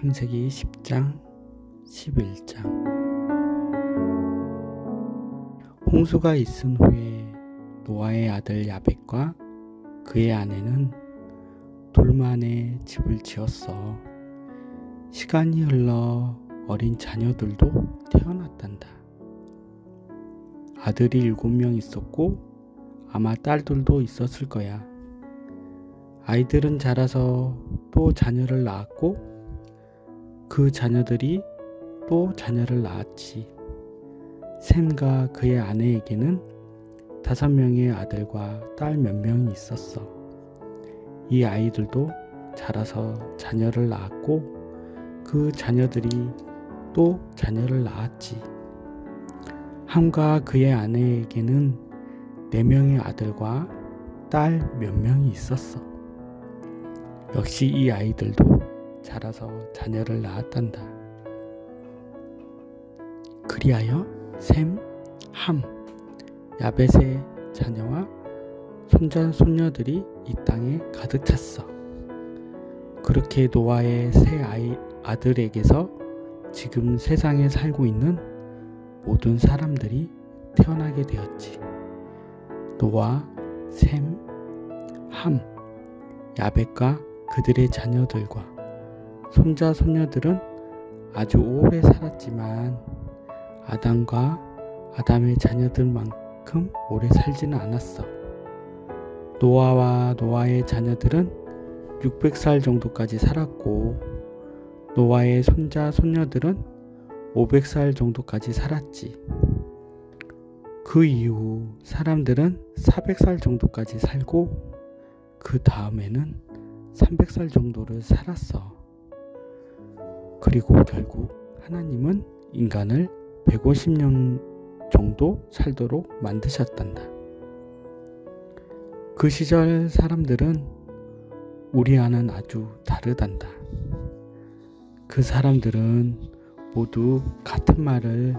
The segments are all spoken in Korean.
창세기 10장 11장. 홍수가 있은 후에 노아의 아들 야벳과 그의 아내는 둘만의 집을 지었어. 시간이 흘러 어린 자녀들도 태어났단다. 아들이 7명 있었고 아마 딸들도 있었을 거야. 아이들은 자라서 또 자녀를 낳았고 그 자녀들이 또 자녀를 낳았지. 셈과 그의 아내에게는 5명의 아들과 딸 몇 명이 있었어. 이 아이들도 자라서 자녀를 낳았고 그 자녀들이 또 자녀를 낳았지. 함과 그의 아내에게는 4명의 아들과 딸 몇 명이 있었어. 역시 이 아이들도 자라서 자녀를 낳았단다. 그리하여 셈, 함, 야벳의 자녀와 손자 손녀들이 이 땅에 가득 찼어. 그렇게 노아의 세 아들에게서 지금 세상에 살고 있는 모든 사람들이 태어나게 되었지. 노아, 셈, 함, 야벳과 그들의 자녀들과 손자 손녀들은 아주 오래 살았지만 아담과 아담의 자녀들만큼 오래 살지는 않았어. 노아와 노아의 자녀들은 600살 정도까지 살았고 노아의 손자 손녀들은 500살 정도까지 살았지. 그 이후 사람들은 400살 정도까지 살고 그 다음에는 300살 정도를 살았어. 그리고 결국 하나님은 인간을 150년 정도 살도록 만드셨단다. 그 시절 사람들은 우리와는 아주 다르단다. 그 사람들은 모두 같은 말을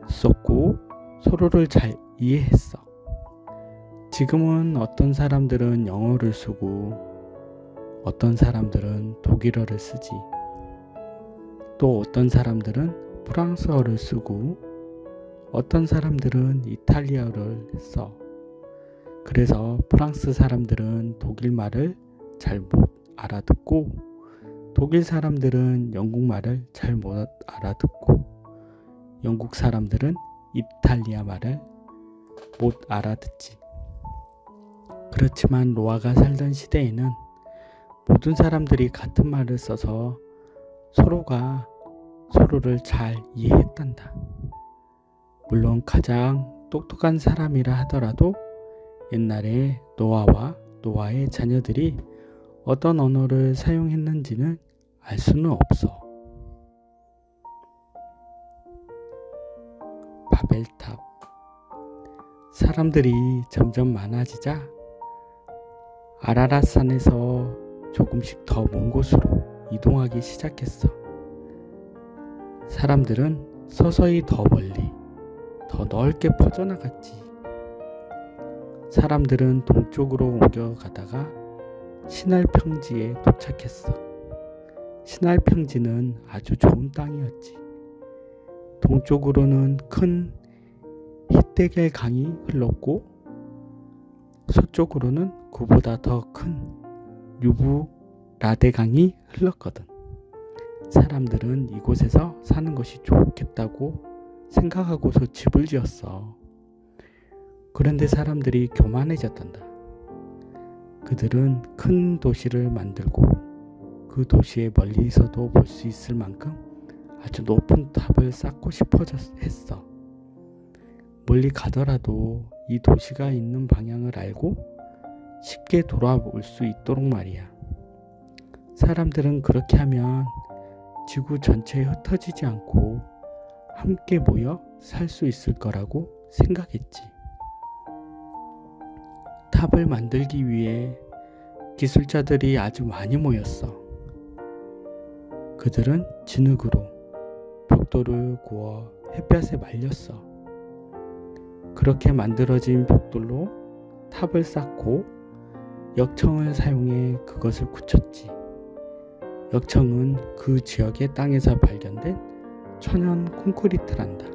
썼고 서로를 잘 이해했어. 지금은 어떤 사람들은 영어를 쓰고 어떤 사람들은 독일어를 쓰지. 또 어떤 사람들은 프랑스어를 쓰고 어떤 사람들은 이탈리아어를 써. 그래서 프랑스 사람들은 독일 말을 잘 못 알아듣고 독일 사람들은 영국 말을 잘 못 알아듣고 영국 사람들은 이탈리아 말을 못 알아듣지. 그렇지만 노아가 살던 시대에는 모든 사람들이 같은 말을 써서 서로가 서로를 잘 이해했단다. 물론 가장 똑똑한 사람이라 하더라도 옛날에 노아와 노아의 자녀들이 어떤 언어를 사용했는지는 알 수는 없어. 바벨탑. 사람들이 점점 많아지자 아라랏산에서 조금씩 더 먼 곳으로 이동하기 시작했어. 사람들은 서서히 더 멀리, 더 넓게 퍼져나갔지. 사람들은 동쪽으로 옮겨가다가 시날 평지에 도착했어. 시날 평지는 아주 좋은 땅이었지. 동쪽으로는 큰 히데겔 강이 흘렀고 서쪽으로는 그보다 더 큰 유브라데 강이 흘렀거든. 사람들은 이곳에서 사는 것이 좋겠다고 생각하고서 집을 지었어. 그런데 사람들이 교만해졌단다. 그들은 큰 도시를 만들고 그 도시에 멀리서도 볼 수 있을 만큼 아주 높은 탑을 쌓고 싶어 했어. 멀리 가더라도 이 도시가 있는 방향을 알고 쉽게 돌아올 수 있도록 말이야. 사람들은 그렇게 하면 지구 전체에 흩어지지 않고 함께 모여 살 수 있을 거라고 생각했지. 탑을 만들기 위해 기술자들이 아주 많이 모였어. 그들은 진흙으로 벽돌을 구워 햇볕에 말렸어. 그렇게 만들어진 벽돌로 탑을 쌓고 역청을 사용해 그것을 굳혔지. 역청은 그 지역의 땅에서 발견된 천연 콘크리트란다.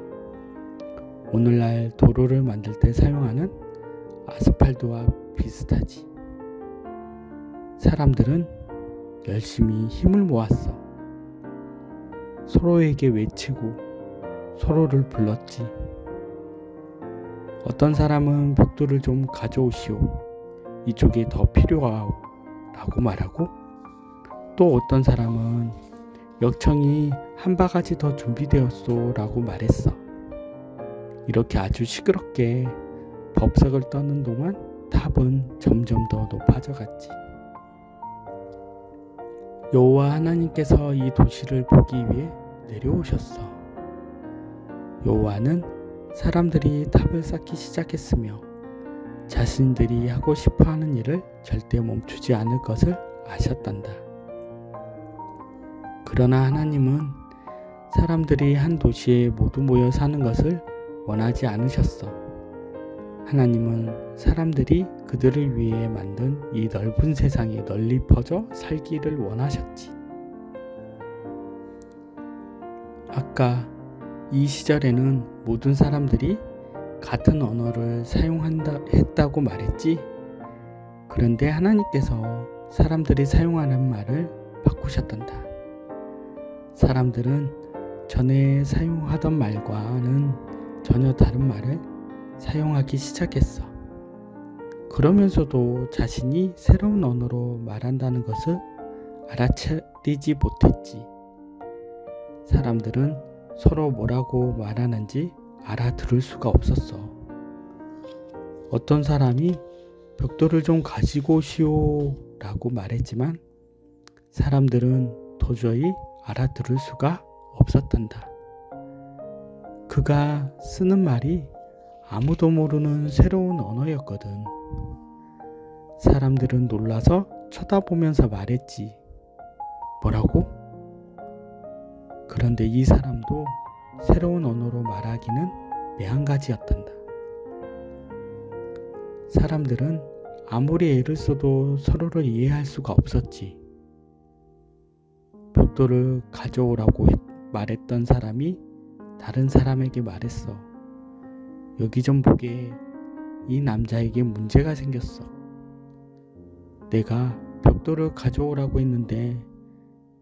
오늘날 도로를 만들 때 사용하는 아스팔트와 비슷하지. 사람들은 열심히 힘을 모았어. 서로에게 외치고 서로를 불렀지. 어떤 사람은 벽돌을 좀 가져오시오. 이쪽에 더 필요하오. 라고 말하고, 또 어떤 사람은 역청이 한 바가지 더 준비되었소. 라고 말했어. 이렇게 아주 시끄럽게 법석을 떠는 동안 탑은 점점 더 높아져 갔지. 여호와 하나님께서 이 도시를 보기 위해 내려오셨어. 여호와는 사람들이 탑을 쌓기 시작했으며 자신들이 하고 싶어하는 일을 절대 멈추지 않을 것을 아셨단다. 그러나 하나님은 사람들이 한 도시에 모두 모여 사는 것을 원하지 않으셨어. 하나님은 사람들이 그들을 위해 만든 이 넓은 세상에 널리 퍼져 살기를 원하셨지. 아까 이 시절에는 모든 사람들이 같은 언어를 했다고 말했지. 그런데 하나님께서 사람들이 사용하는 말을 바꾸셨단다. 사람들은 전에 사용하던 말과는 전혀 다른 말을 사용하기 시작했어. 그러면서도 자신이 새로운 언어로 말한다는 것을 알아차리지 못했지. 사람들은 서로 뭐라고 말하는지 알아들을 수가 없었어. 어떤 사람이 벽돌을 좀 가지고 오시오 라고 말했지만 사람들은 도저히 알아들을 수가 없었단다. 그가 쓰는 말이 아무도 모르는 새로운 언어였거든. 사람들은 놀라서 쳐다보면서 말했지. 뭐라고? 그런데 이 사람도 새로운 언어로 말하기는 매한가지였단다. 사람들은 아무리 애를 써도 서로를 이해할 수가 없었지. 벽돌을 가져오라고 말했던 사람이 다른 사람에게 말했어. 여기 좀 보게. 이 남자에게 문제가 생겼어. 내가 벽돌을 가져오라고 했는데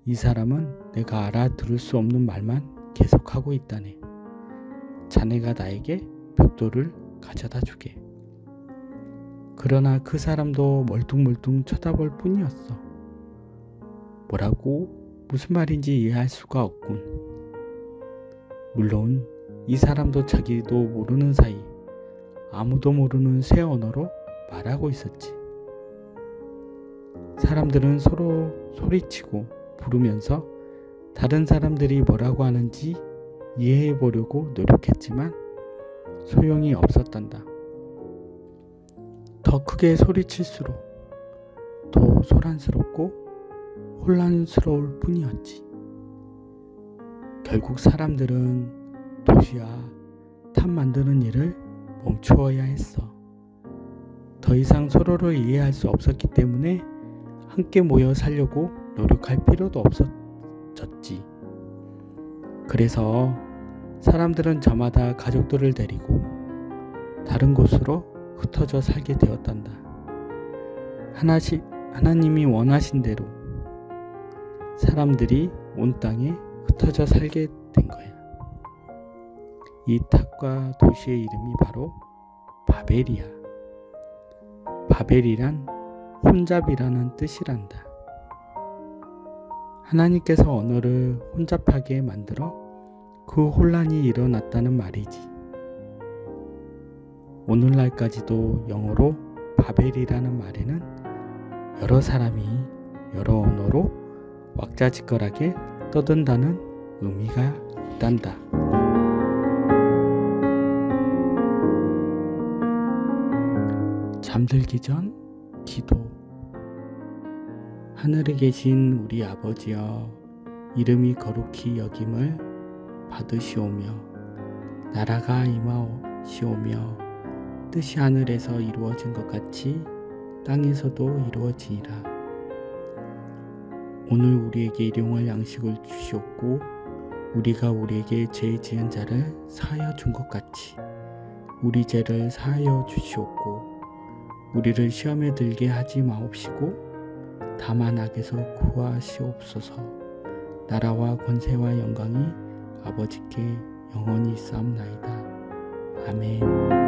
이 사람은 내가 알아들을 수 없는 말만 계속하고 있다네. 자네가 나에게 벽돌을 가져다 주게. 그러나 그 사람도 멀뚱멀뚱 쳐다볼 뿐이었어. 뭐라고? 무슨 말인지 이해할 수가 없군. 물론 이 사람도 자기도 모르는 사이 아무도 모르는 새 언어로 말하고 있었지. 사람들은 서로 소리치고 부르면서 다른 사람들이 뭐라고 하는지 이해해 보려고 노력했지만 소용이 없었단다. 더 크게 소리칠수록 더 소란스럽고 혼란스러울 뿐이었지. 결국 사람들은 도시와 탑 만드는 일을 멈추어야 했어. 더 이상 서로를 이해할 수 없었기 때문에 함께 모여 살려고 노력할 필요도 없어졌지. 그래서 사람들은 저마다 가족들을 데리고 다른 곳으로 흩어져 살게 되었단다. 하나님이 원하신 대로 사람들이 온 땅에 흩어져 살게 된 거야. 이 탑과 도시의 이름이 바로 바벨이야. 바벨이란 혼잡이라는 뜻이란다. 하나님께서 언어를 혼잡하게 만들어 그 혼란이 일어났다는 말이지. 오늘날까지도 영어로 바벨이라는 말에는 여러 사람이 여러 언어로 왁자지껄하게 떠든다는 의미가 있단다. 잠들기 전 기도. 하늘에 계신 우리 아버지여, 이름이 거룩히 여김을 받으시오며 나라가 임하시오며 뜻이 하늘에서 이루어진 것 같이 땅에서도 이루어지이라. 오늘 우리에게 일용할 양식을 주시옵고 우리가 우리에게 죄 지은 자를 사하여 준 것 같이 우리 죄를 사하여 주시옵고 우리를 시험에 들게 하지 마옵시고 다만 악에서 구하시옵소서. 나라와 권세와 영광이 아버지께 영원히 있사옵나이다. 아멘.